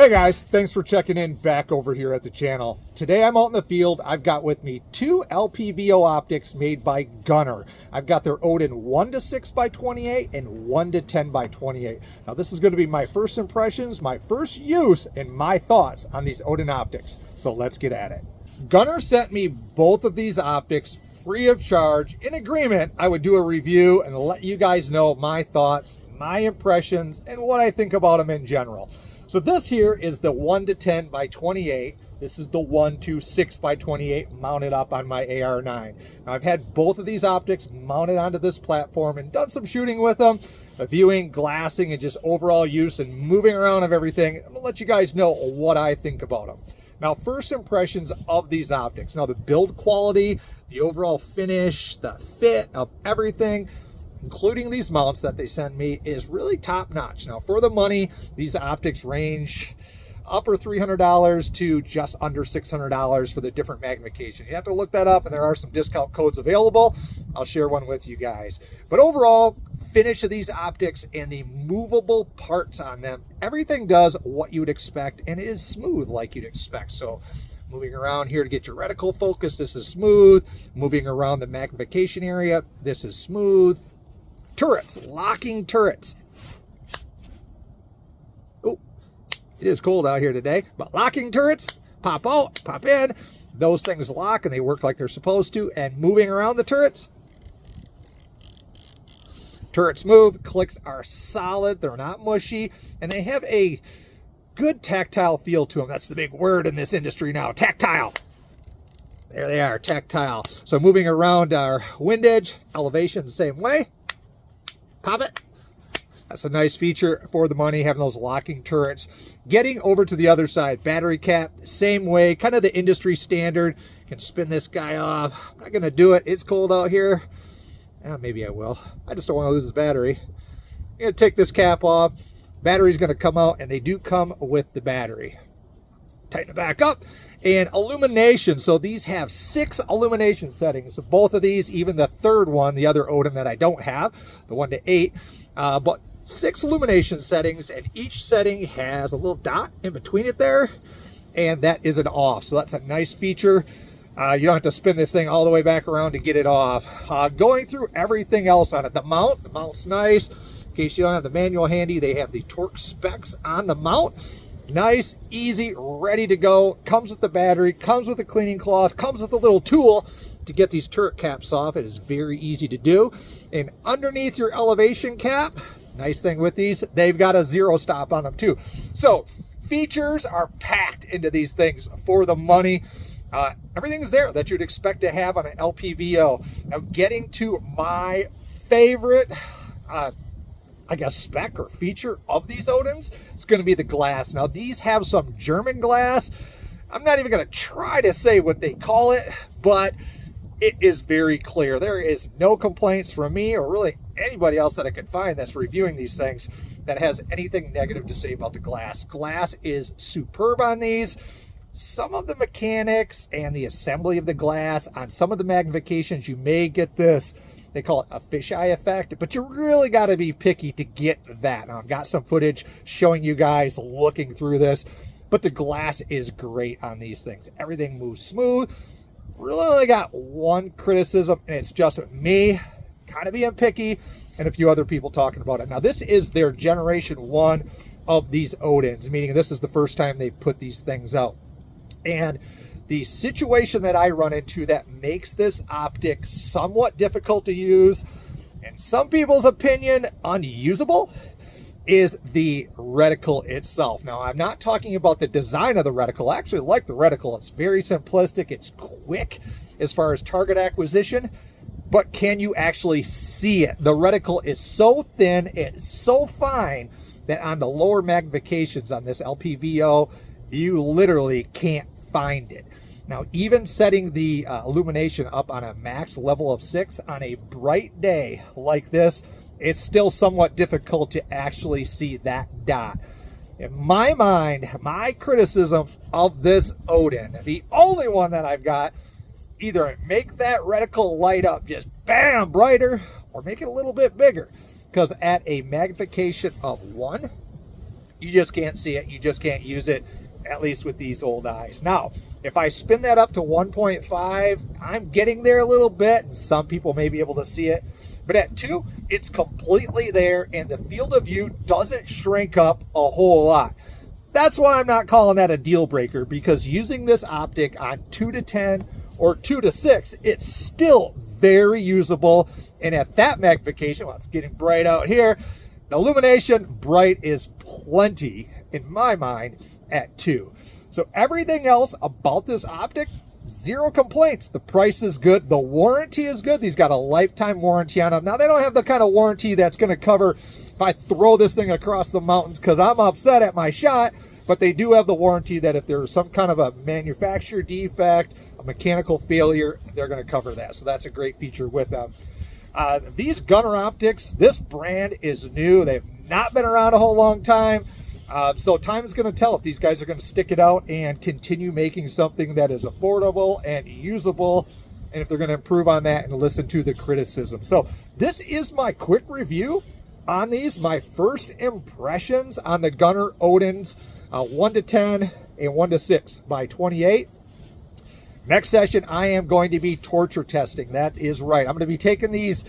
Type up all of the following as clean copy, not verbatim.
Hey guys, thanks for checking in back over here at the channel. Today I'm out in the field. I've got with me two LPVO optics made by GUNNR. I've got their Odin 1-6x28 and 1-10x28. Now this is going to be my first impressions, my first use, and my thoughts on these Odin optics. So let's get at it. GUNNR sent me both of these optics free of charge. In agreement, I would do a review and let you guys know my thoughts, my impressions, and what I think about them in general. So this here is the 1-10x28. This is the 1-6x28 mounted up on my AR9. Now I've had both of these optics mounted onto this platform and done some shooting with them, viewing, glassing, and just overall use and moving around of everything. I'm gonna let you guys know what I think about them. Now, first impressions of these optics. Now the build quality, the overall finish, the fit of everything, including these mounts that they sent me, is really top notch. Now for the money, these optics range upper $300 to just under $600 for the different magnification. You have to look that up, and there are some discount codes available. I'll share one with you guys. But overall, finish of these optics and the movable parts on them, everything does what you would expect and is smooth like you'd expect. So moving around here to get your reticle focus, this is smooth. Moving around the magnification area, this is smooth. Turrets, locking turrets. Oh, it is cold out here today, but locking turrets, pop out, pop in. Those things lock and they work like they're supposed to. And moving around the turrets, turrets move, clicks are solid, they're not mushy, and they have a good tactile feel to them. That's the big word in this industry now, tactile. There they are, tactile. So moving around our windage, elevation the same way. Pop it. That's a nice feature for the money, having those locking turrets. Getting over to the other side, battery cap, same way, kind of the industry standard. Can spin this guy off. I'm not going to do it. It's cold out here. Maybe I will. I just don't want to lose this battery. I'm going to take this cap off. Battery's going to come out, and they do come with the battery. Tighten it back up. And illumination, so these have 6 illumination settings. So both of these, even the third one, the other Odin that I don't have, the 1-8, but 6 illumination settings, and each setting has a little dot in between it there, and that is an off. So that's a nice feature. You don't have to spin this thing all the way back around to get it off. Going through everything else on it, the mount's nice. In case you don't have the manual handy, they have the torque specs on the mount. Nice, easy, ready to go. Comes with the battery, comes with a cleaning cloth, comes with a little tool to get these turret caps off. It is very easy to do. And underneath your elevation cap, nice thing with these, they've got a 0 stop on them too. So features are packed into these things for the money. Everything's there that you'd expect to have on an LPVO. Now getting to my favorite I guess spec or feature of these Odins, it's going to be the glass. Now these have some German glass. I'm not even going to try to say what they call it, but it is very clear. There is no complaints from me or really anybody else that I could find that's reviewing these things that has anything negative to say about the glass. Glass is superb on these. Some of the mechanics and the assembly of the glass on some of the magnifications, you may get this, they call it a fisheye effect, but you really got to be picky to get that. Now, I've got some footage showing you guys looking through this, but the glass is great on these things. Everything moves smooth. Really only got one criticism, and it's just me kind of being picky and a few other people talking about it. Now, this is their generation 1 of these Odins, meaning this is the first time they put these things out. And the situation that I run into that makes this optic somewhat difficult to use, in some people's opinion, unusable, is the reticle itself. Now, I'm not talking about the design of the reticle. I actually like the reticle. It's very simplistic. It's quick as far as target acquisition, but can you actually see it? The reticle is so thin, it's so fine that on the lower magnifications on this LPVO, you literally can't find it. Now, even setting the illumination up on a max level of 6 on a bright day like this, it's still somewhat difficult to actually see that dot. In my mind, my criticism of this Odin, the only one that I've got, either make that reticle light up just bam, brighter, or make it a little bit bigger. Because at a magnification of 1, You just can't see it. You just can't use it, at least with these old eyes. Now, if I spin that up to 1.5, I'm getting there a little bit, and some people may be able to see it. But at 2, it's completely there, and the field of view doesn't shrink up a whole lot. That's why I'm not calling that a deal breaker, because using this optic on 2 to 10 or 2 to 6, it's still very usable. And at that magnification, well, it's getting bright out here, the illumination bright is plenty in my mind at 2. So everything else about this optic, zero complaints. The price is good. The warranty is good. These got a lifetime warranty on them. Now, they don't have the kind of warranty that's going to cover if I throw this thing across the mountains because I'm upset at my shot, but they do have the warranty that if there's some kind of a manufacturer defect, a mechanical failure, they're going to cover that. So that's a great feature with them. These GUNNR optics, this brand is new. They've not been around a whole long time. So time is going to tell if these guys are going to stick it out and continue making something that is affordable and usable, and if they're going to improve on that and listen to the criticism. So this is my quick review on these, my first impressions on the GUNNR Odins 1 to 10 and 1 to 6 by 28. Next session, I am going to be torture testing. That is right. I'm going to be taking these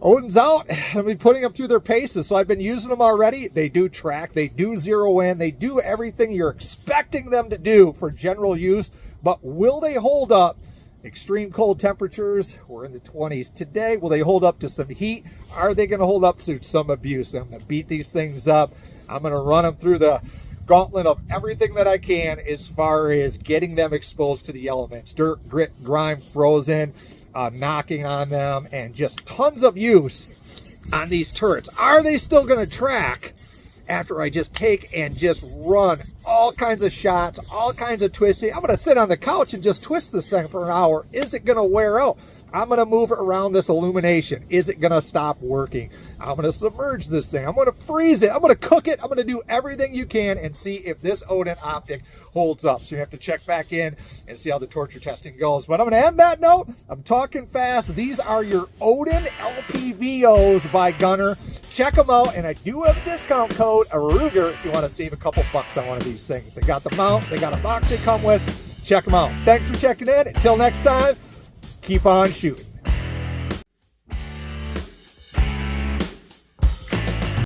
Odins out. I'm going to be putting them through their paces. So I've been using them already. They do track. They do zero in. They do everything you're expecting them to do for general use. But will they hold up extreme cold temperatures? We're in the 20s today. Will they hold up to some heat? Are they going to hold up to some abuse? I'm going to beat these things up. I'm going to run them through the gauntlet of everything that I can as far as getting them exposed to the elements. Dirt, grit, grime, frozen, knocking on them, and just tons of use on these turrets. Are they still going to track after I just take and just run all kinds of shots, all kinds of twisting? I'm going to sit on the couch and just twist this thing for an hour. Is it going to wear out? I'm going to move it around this illumination. Is it going to stop working? I'm going to submerge this thing. I'm going to freeze it. I'm going to cook it. I'm going to do everything you can and see if this Odin optic holds up. So you have to check back in and see how the torture testing goes. But I'm going to end that note. I'm talking fast. These are your Odin LPVOs by GUNNR. Check them out. And I do have a discount code, Ruger, if you want to save a couple bucks on one of these things. They got the mount. They got a box they come with. Check them out. Thanks for checking in. Until next time, keep on shooting.